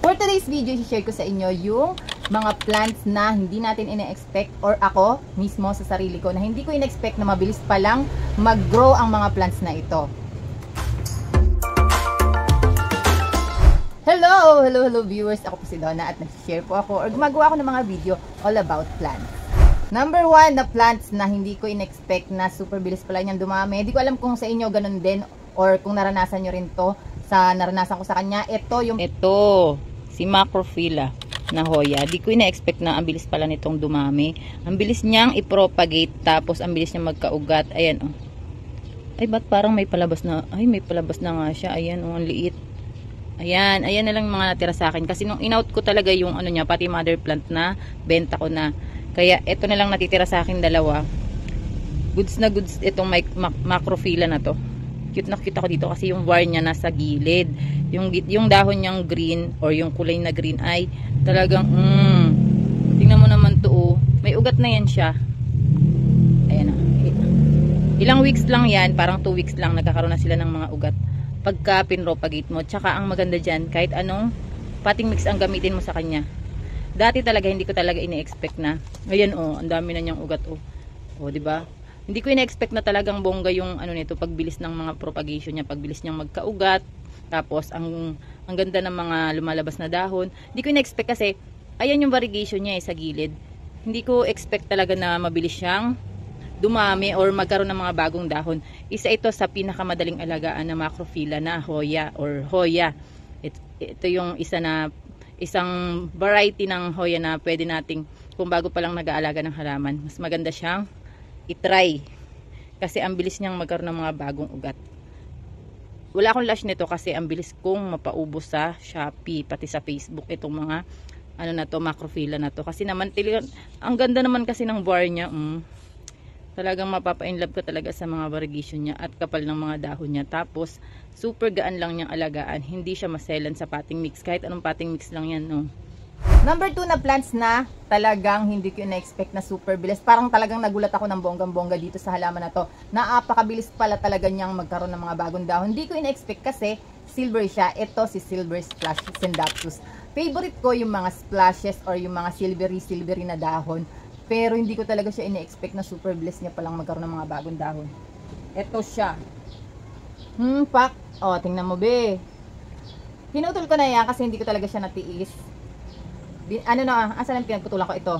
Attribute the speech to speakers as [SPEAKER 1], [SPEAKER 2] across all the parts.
[SPEAKER 1] For today's video, i-share ko sa inyo yung mga plants na hindi natin ina-expect, or ako mismo sa sarili ko na hindi ko ina-expect na mabilis pa lang mag-grow ang mga plants na ito. Hello viewers! Ako po si Donna at nag-share po ako or gumagawa ako ng mga video all about plants. Number 1 na plants na hindi ko in-expect na super bilis pala niyang dumami. Hindi ko alam kung sa inyo ganun din or kung naranasan nyo rin to sa naranasan ko sa kanya. Ito si Macrophylla na Hoya. Di ko ina-expect na ang bilis pala nitong dumami. Ang bilis niyang i-propagate, tapos ang bilis niyang magkaugat. Ayan oh. Ay, ba't parang may palabas na? Ay, may palabas na nga siya. Ayan oh, ang liit. Ayan na lang mga natira sa akin. Kasi nung in-out ko talaga yung ano niya, pati mother plant na benta ko na. Kaya ito na lang natitira sa akin dalawa. Goods na goods itong Macrophylla na to. Cute na cute ako dito kasi yung wire niya nasa gilid. Yung dahon niyang green or yung kulay na green ay talagang tingnan mo naman to oh. May ugat na yan siya. Ayan na. Ilang weeks lang yan, parang 2 weeks lang nagkakaroon na sila ng mga ugat pagka pinropagate mo. Tsaka ang maganda dyan, kahit anong potting mix ang gamitin mo sa kanya. Dati talaga hindi ko talaga ine-expect na. Ayan oh, ang dami na niyang ugat oh. Oh, di ba? Hindi ko ina-expect na talagang bongga yung ano nito, pagbilis ng mga propagation niya, pagbilis niyang magkaugat. Tapos ang ganda ng mga lumalabas na dahon. Hindi ko ina-expect kasi ayan yung variegation niya sa gilid. Hindi ko expect talaga na mabilis siyang dumami or magkaroon ng mga bagong dahon. Isa ito sa pinakamadaling alagaan na Macrophylla na Hoya or Hoya. Ito yung isang variety ng Hoya na pwede nating kung bago pa lang nag-aalaga ng halaman. Mas maganda siyang i-try kasi ang bilis niyang magkaroon ng mga bagong ugat. Wala akong lash nito kasi ang bilis kong mapaubos sa Shopee pati sa Facebook itong mga ano na to, Macrophylla na to, kasi naman ang ganda naman kasi ng bar niya. Talagang mapapa-inlove ka talaga sa mga variegation niya at kapal ng mga dahon niya. Tapos super gaan lang niyang alagaan, hindi siya maselan sa potting mix, kahit anong potting mix lang yan no. Number 2 na plants na talagang hindi ko na-expect na super bilis. Parang talagang nagulat ako ng bonggang-bongga dito sa halaman na to. Napakabilis pala talaga niyang magkaroon ng mga bagong dahon. Hindi ko ina-expect kasi silver siya. Ito si Silver Splash Scindapsus. Favorite ko yung mga splashes or yung mga silvery na dahon. Pero hindi ko talaga siya ina-expect na super bilis niya palang magkaroon ng mga bagong dahon. Ito siya. Pak. O, tingnan mo be. Pinutol ko na yan kasi hindi ko talaga siya natiis. Asan ang pinagputulan ko ito?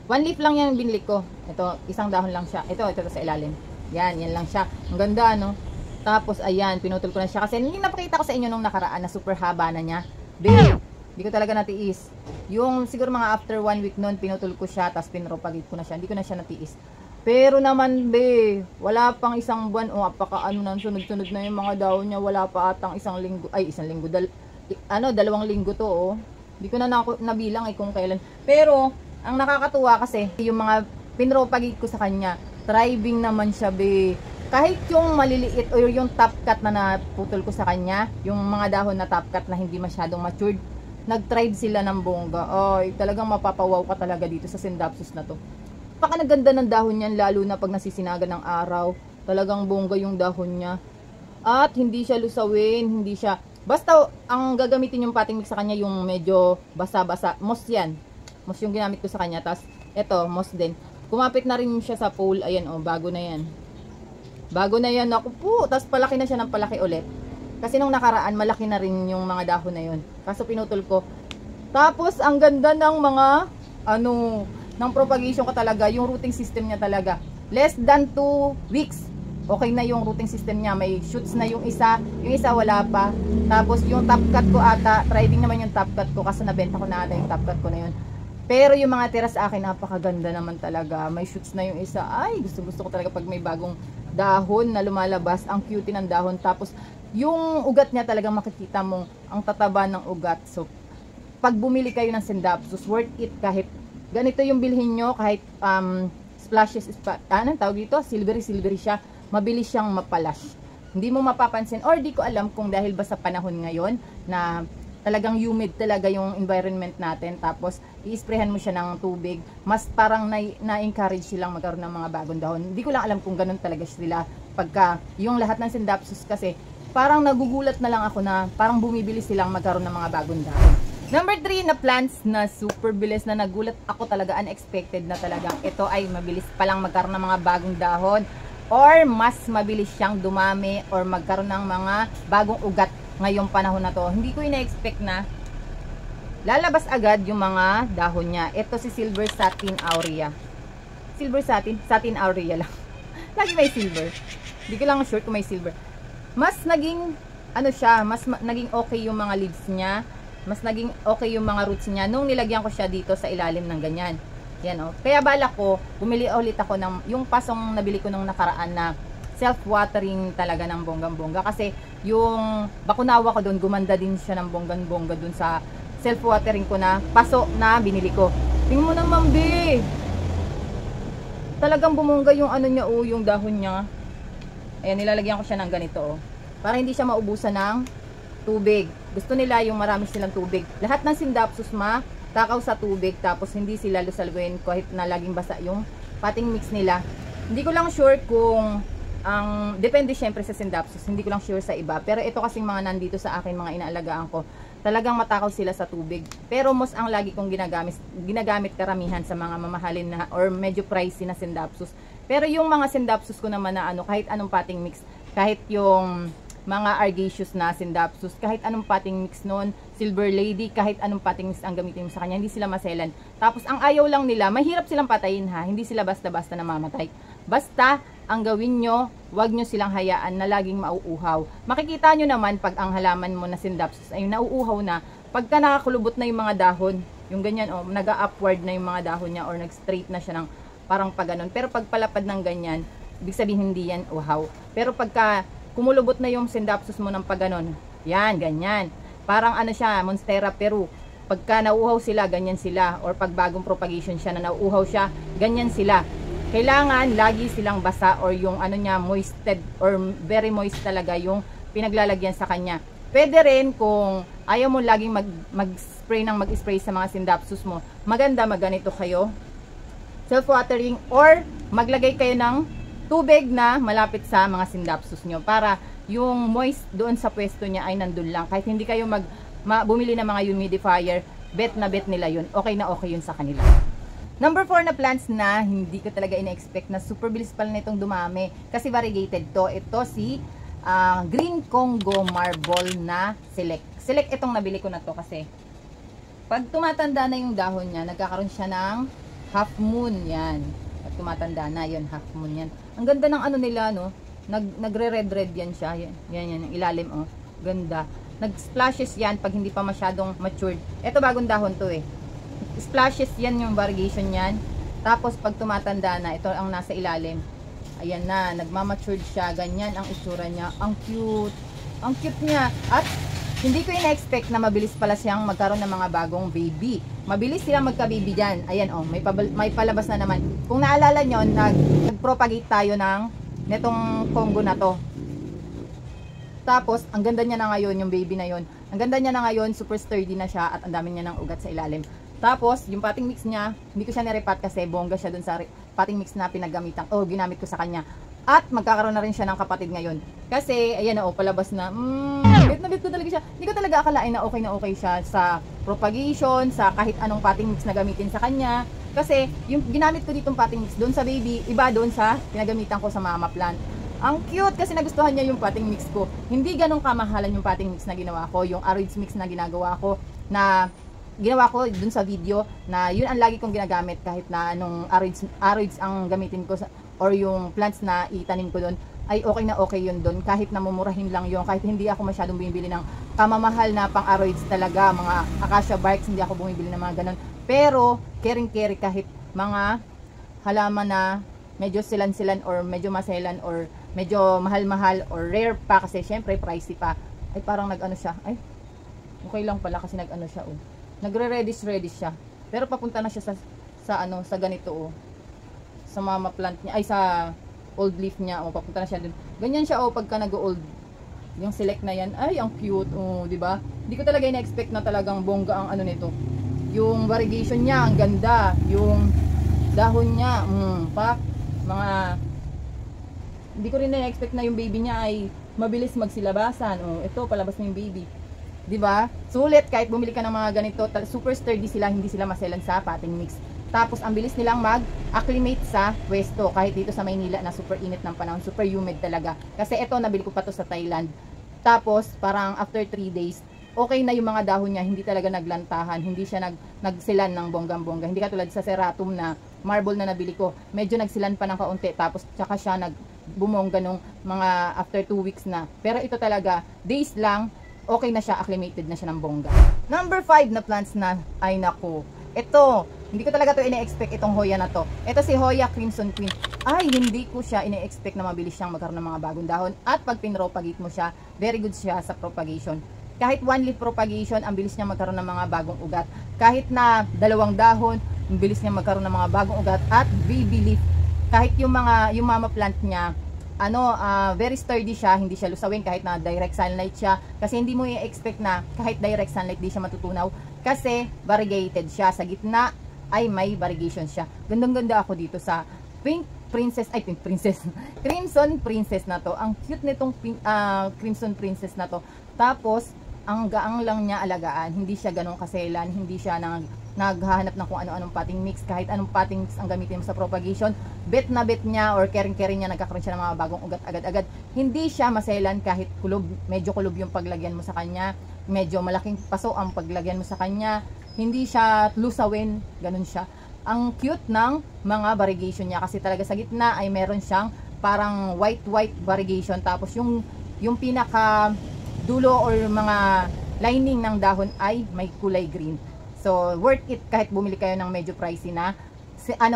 [SPEAKER 1] 1 leaf lang yan binili ko. Ito, isang dahon lang siya. Ito sa ilalim. Yan lang siya. Ang ganda, no? Tapos, ayan, pinutol ko na siya. Kasi yung napakita ko sa inyo nung nakaraan na super haba na niya. Hindi ko talaga natiis. Yung siguro mga after 1 week nun, pinutol ko siya, tapos pinropagate ko na siya. Hindi ko na siya natiis. Pero naman, wala pang isang buwan. O, sunod-sunod na yung mga dahon niya. Wala pa atang isang linggo. Dalawang linggo to, oh. Hindi ko na nabilang kung kailan. Pero, ang nakakatuwa kasi, yung mga pinropagate ko sa kanya, thriving naman siya, Kahit yung maliliit o yung top cut na naputol ko sa kanya, yung mga dahon na top cut na hindi masyadong matured, nag-thrive sila ng bongga. Ay, talagang mapapawaw ka talaga dito sa Scindapsus na to. Naganda ng dahon niyan, lalo na pag nasisinagan ng araw. Talagang bongga yung dahon niya. At hindi siya lusawin, hindi siya... Basta ang gagamitin yung potting mix sa kanya yung medyo basa-basa. Moss yan. Moss yung ginamit ko sa kanya. Tapos eto, moss din. Kumapit na rin siya sa pole. Ayan oh, bago na yan. Bago na yan. Ako po. Tapos palaki na siya ng palaki ulit. Kasi nung nakaraan, malaki na rin yung mga dahon na yun. Kaso pinutol ko. Tapos ang ganda ng mga ng propagation ko talaga. Yung rooting system niya talaga. Less than 2 weeks. Okay na yung rooting system niya. May shoots na yung isa wala pa. Tapos yung top cut ko ata, thriving naman yung top cut ko kasi nabenta ko na ata yung top cut ko na yun. Pero yung mga tira sa akin, napakaganda naman talaga. May shoots na yung isa. Ay, gusto ko talaga pag may bagong dahon na lumalabas. Ang cute ng dahon. Tapos yung ugat niya talagang makikita mong ang tataba ng ugat. So, pag bumili kayo ng Scindapsus, worth it kahit ganito yung bilhin nyo, kahit splashes, anong tawag dito? Silvery siya. Mabilis siyang mapalash. Hindi mo mapapansin, or di ko alam kung dahil ba sa panahon ngayon na talagang humid talaga yung environment natin, tapos i-sprayhan mo siya ng tubig, mas parang na-encourage silang magkaroon ng mga bagong dahon. Hindi ko lang alam kung ganun talaga sila pagka yung lahat ng Scindapsus kasi parang nagugulat na lang ako na parang bumibili silang magkaroon ng mga bagong dahon. Number 3 na plants na super bilis na nagulat ako talaga, unexpected na talagang ito ay mabilis palang magkaroon ng mga bagong dahon or mas mabilis siyang dumami or magkaroon ng mga bagong ugat ngayong panahon na to. Hindi ko ina-expect na lalabas agad yung mga dahon niya. Ito si Silver Satin Aurea. Silver Satin? Satin Aurea lang. Lagi may silver. Hindi ko lang sure kung may silver. Mas naging, ano siya, naging okay yung mga leaves niya. Mas naging okay yung mga roots niya nung nilagyan ko siya dito sa ilalim ng ganyan. Yan o. Kaya balak ko, bumili ulit ako ng, yung pasong nabili ko nung nakaraan na self-watering talaga ng bonggang-bongga. Kasi yung bakunawa ko doon, gumanda din siya ng bonggang-bongga doon sa self-watering ko na paso na binili ko. Tingnan mo naman, be! Talagang bumongga yung ano niya, oh, yung dahon niya. Ayan, nilalagyan ko siya ng ganito, oh. Para hindi siya maubusan ng tubig. Gusto nila yung marami silang tubig. Lahat ng Scindapsus takaw sa tubig, tapos hindi sila lusalguin kahit na laging basa yung potting mix nila. Hindi ko lang sure kung depende syempre sa Scindapsus, hindi ko lang sure sa iba. Pero ito kasing mga nandito sa akin, mga inaalagaan ko, talagang matakaw sila sa tubig. Pero most ang lagi kong ginagamit karamihan sa mga mamahalin na or medyo pricey na Scindapsus. Pero yung mga Scindapsus ko naman na ano, kahit anong potting mix, kahit yung mga Argaceous na Scindapsus, kahit anong potting mix nun, Silver Lady, kahit anong potting mix ang gamitin mo sa kanya, hindi sila maselan. Tapos ang ayaw lang nila, mahirap silang patayin ha, hindi sila basta-basta namamatay. Basta, ang gawin nyo, wag nyo silang hayaan na laging mauuhaw. Makikita nyo naman pag ang halaman mo na Scindapsus ay nauuhaw na, pagka nakakulubot na yung mga dahon, yung ganyan o, naga-upward na yung mga dahon niya or nag-straight na siya ng parang paganon. Pero pag palapad ng ganyan, ibig sabihin hindi yan uhaw. Pero pagka kumulubot na yung Scindapsus mo ng paganon, yan, ganyan. Parang ano siya, Monstera Peru. Pagka nauuhaw sila, ganyan sila. Or pag bagong propagation siya na nauuhaw siya, ganyan sila. Kailangan lagi silang basa or yung ano niya, moisted or very moist talaga yung pinaglalagyan sa kanya. Pwede rin kung ayaw mo laging mag-spray ng mag-spray sa mga Scindapsus mo, maganda magganito kayo. Self-watering or maglagay kayo ng tubig na malapit sa mga Scindapsus nyo para yung moist doon sa pwesto niya ay nandun lang. Kahit hindi kayo bumili ng mga humidifier, bet na bet nila yun. Okay na okay yun sa kanila. Number 4 na plants na hindi ko talaga ina-expect na super bilis pala nitong dumami. Kasi variegated to. Ito si Green Congo Marble na Select. Select itong nabili ko na to kasi pag tumatanda na yung dahon niya, nagkakaroon siya ng half moon. Yan. Pag tumatanda na, yun, half moon yan. Ang ganda ng ano nila, no? Nagre-red-red yan siya. Yan, yung ilalim, oh. Ganda. Nag-splashes yan pag hindi pa masyadong matured. Ito bagong dahon to eh. Splashes yan yung variegation yan. Tapos pag tumatanda na, ito ang nasa ilalim. Ayan na, nagmamatured siya. Ganyan ang itsura niya. Ang cute. Ang cute niya. At hindi ko ina-expect na mabilis pala siyang magkaroon ng mga bagong baby. Mabilis silang magka-baby dyan. Ayan oh, may palabas na naman. Kung naalala nyo, nag-propagate tayo ng netong Congo na to. Tapos, ang ganda niya na ngayon, yung baby na yon. Ang ganda niya na ngayon, super sturdy na siya at ang dami niya ng ugat sa ilalim. Tapos, yung potting mix niya, hindi ko siya nirepat kasi bongga siya dun sa potting mix na pinagamitan o ginamit ko sa kanya. At magkakaroon na rin siya ng kapatid ngayon. Kasi, ayan na, palabas na. Bet na bet ko talaga siya. Hindi ko talaga akalain na okay siya sa propagation, sa kahit anong potting mix na gamitin sa kanya. Kasi, yung ginamit ko ditong potting mix doon sa baby, iba doon sa pinagamitan ko sa mama plant. Ang cute kasi nagustuhan niya yung potting mix ko. Hindi ganun kamahalan yung potting mix na ginawa ko. Yung Aroids mix na ginagawa ko na ginawa ko dun sa video na yun ang lagi kong ginagamit kahit na anong Aroids ang gamitin ko or yung plants na itanim ko dun ay okay yun dun kahit namumurahin lang yun, kahit hindi ako masyadong bumibili ng kamamahal na pang Aroids talaga, mga acacia barks, hindi ako bumibili ng mga ganun. Pero caring kahit mga halaman na medyo silan-silan or medyo maselan or medyo mahal-mahal or rare pa kasi syempre pricey pa, ay parang nag-ano siya, ay okay lang pala kasi nag-ano siya oh. Nagre-reddish siya. Pero papunta na siya sa ganito oh. Sa mama plant niya, ay sa old leaf niya oh, papunta na siya dun. Ganyan siya oh pagka nag-old. Yung Select na yan, ay ang cute oh, di ba? Hindi ko talaga ina-expect na talagang bongga ang ano nito. Yung variegation niya, ang ganda. Yung dahon niya, hindi ko rin na-expect na yung baby niya ay mabilis magsilabasan. Oh, ito palabas na yung baby. 'Di ba? Sulit kahit bumili ka ng mga ganito, super sturdy sila, hindi sila maselan sa potting mix. Tapos ang bilis nilang mag-acclimate sa pwesto kahit dito sa Maynila na super init ng panahon, super humid talaga. Kasi ito nabili ko pa to sa Thailand. Tapos parang after 3 days, okay na yung mga dahon niya, hindi talaga naglantahan, hindi siya nagsilan ng bonggang-bongga. Hindi katulad sa Ceratum na marble na nabili ko, medyo nagsilan pa ng kaunti tapos tsaka siya nagbumongga nung mga after 2 weeks na. Pero ito talaga, days lang, okay na siya, acclimated na siya ng bongga. Number 5 na plants na, ay naku, ito, hindi ko talaga to ine-expect itong Hoya na to. Ito si Hoya Crimson Queen. Ay, hindi ko siya ine-expect na mabilis siyang magkaroon ng mga bagong dahon. At pag pinropagate mo siya, very good siya sa propagation. Kahit 1 leaf propagation, ang bilis niya magkaroon ng mga bagong ugat. Kahit na 2 dahon, ang bilis niya magkaroon ng mga bagong ugat. At baby leaf, kahit yung mama plant niya, very sturdy siya, hindi siya lusawin kahit na direct sunlight siya. Kasi hindi mo i-expect na kahit direct sunlight di siya matutunaw. Kasi variegated siya. Sa gitna ay may variegation siya. Gandang-ganda ako dito sa Pink Princess Crimson Princess na to. Ang cute nitong Crimson Princess na to. Tapos ang gaang lang niya alagaan, hindi siya ganong kaselan, hindi siya naghahanap ng kung ano-anong potting mix, kahit anong potting mix ang gamitin mo sa propagation, bet na bet niya or caring niya, nagkakaroon siya ng mga bagong ugat agad-agad. Hindi siya maselan kahit kulob, medyo kulob yung paglagyan mo sa kanya, medyo malaking paso ang paglagyan mo sa kanya, hindi siya lusawin, ganun siya. Ang cute ng mga variegation niya kasi talaga sa gitna ay meron siyang parang white variegation, tapos yung pinaka dulo or mga lining ng dahon ay may kulay green. So worth it kahit bumili kayo ng medyo pricey na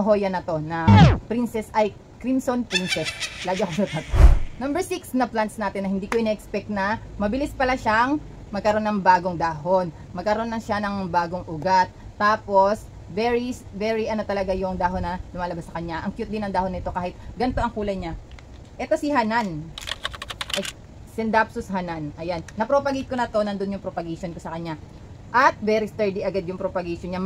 [SPEAKER 1] Hoya na to na Crimson Princess. Lagi ako sa Number 6 na plants natin na hindi ko ina-expect na mabilis pala siyang magkaroon ng bagong dahon. Magkaroon na siya ng bagong ugat. Tapos very talaga yung dahon na lumalabas sa kanya. Ang cute din ng dahon nito kahit ganito ang kulay niya. Ito si Hanan. Scindapsus Hanan. Ayan. Na-propagate ko na to. Nandun yung propagation ko sa kanya. At very sturdy agad yung propagation niya.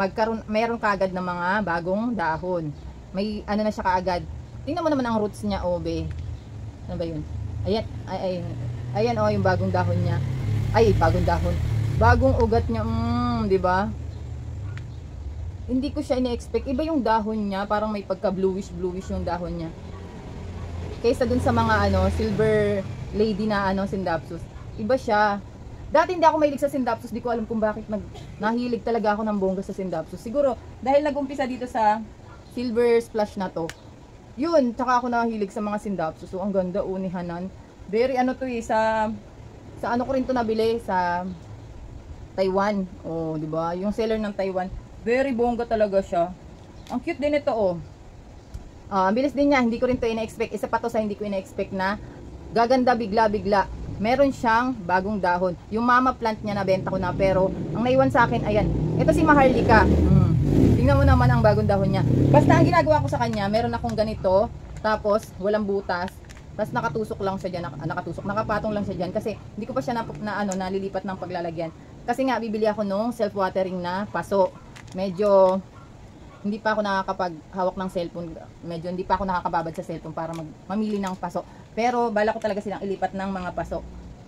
[SPEAKER 1] Mayroon kaagad ng mga bagong dahon. May na siya kaagad. Tingnan mo naman ang roots niya, obe. Ano ba yun? Ayan. Ayan yung bagong dahon niya. Ay, bagong dahon. Bagong ugat niya. Di ba? Hindi ko siya ine-expect. Iba yung dahon niya. Parang may pagka bluish yung dahon niya. Kaysa dun sa mga silver lady na Scindapsus. Iba siya. Dati hindi ako mahilig sa Scindapsus. Di ko alam kung bakit nahilig talaga ako ng bongga sa Scindapsus. Siguro dahil nag-umpisa dito sa silver splash na to. Yun, tsaka ako nahilig sa mga Scindapsus. So ang ganda ni Hanan. Very sa ko rin to nabili sa Taiwan. Oh, di ba? Yung seller ng Taiwan, very bongga talaga siya. Ang cute din ito, ang bilis din niya, hindi ko rin to ina-expect. Isa pa to sa hindi ko ina-expect na gaganda bigla-bigla. Meron siyang bagong dahon. Yung mama plant niya nabenta ko na, pero ang naiwan sa akin, ayan. Ito si Maharlika. Tingnan mo naman ang bagong dahon niya. Basta ang ginagawa ko sa kanya, meron akong ganito, tapos walang butas, tapos nakatusok lang siya dyan, nakapatong lang siya dyan, kasi hindi ko pa siya nalilipat ng paglalagyan. Kasi nga, bibili ako nung self-watering na paso. Medyo hindi pa ako nakakapaghawak ng cellphone, medyo hindi pa ako nakakababad sa cellphone para mamili ng paso. Pero bala ko talaga silang ilipat ng mga paso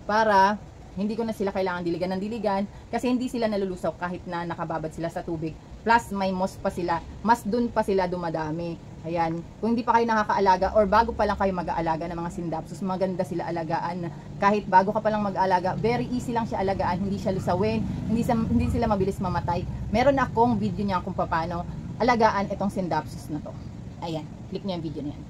[SPEAKER 1] para hindi ko na sila kailangan diligan ng diligan, kasi hindi sila nalulusaw kahit na nakababad sila sa tubig. Plus may moss pa sila, mas dun pa sila dumadami. Ayan, kung hindi pa kayo nakakaalaga or bago pa lang kayo mag-aalaga ng mga Scindapsus, maganda sila alagaan. Kahit bago ka pa lang mag-aalaga, very easy lang siya alagaan, hindi siya lusawin, hindi sila mabilis mamatay. Meron akong video niya kung paano alagaan itong Scindapsus na to. Ayan, click niyo yung video na yan.